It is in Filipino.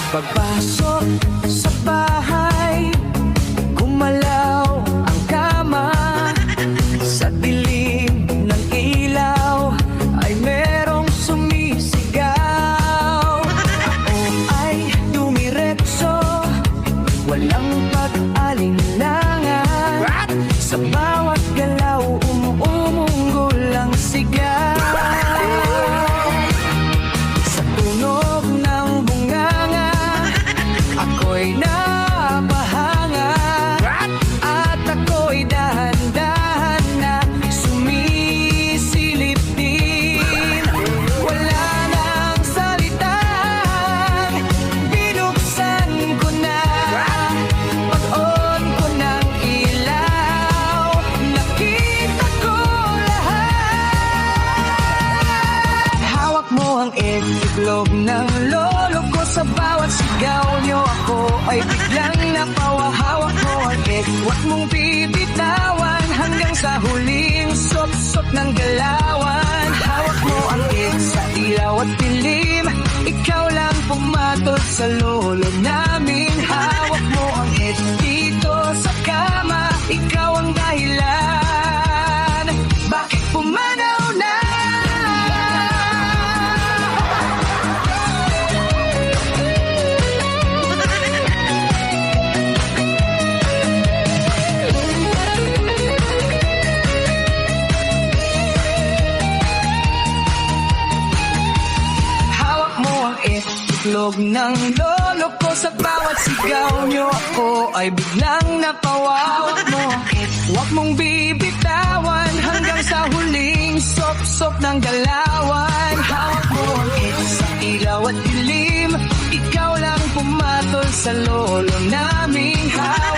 Pagpasok sa bahay, gumalaw ang kama. Sa dilim ng ilaw ay merong sumisigaw. Ako ay dumiretso, walang pag-alinlangan. Sa bawat galaw, umuunggol ang sigaw. Sa tunog ng bunganga, ako'y napahanga. At ako'y dahan-dahan na sumisilip din. Wala nang salitang binuksan ko na. Pag-on ko ng ilaw, nakita ko lahat. Hawak mo ang itlog ng lolo ko. Sa bawat sigaw niyo ako ay biglang napawa. Hawak mo ang huwag mong bibitawan hanggang sa huling sop-sop ng galawan. Hawak mo ang sa ilaw at dilim, ikaw lang pumatol sa lolo namin. Hawak mo ang dito sa kama, ikaw ang dahilan bakit pumanaw na. Itlog ng lolo ko, sa bawat sigaw niyo ako ay biglang napawa. Hawak mo, huwag mong bibitawan hanggang sa huling sop-sop ng galawan. Hawak mo sa ilaw at dilim, ikaw lang pumatol sa lolo namin. Hawak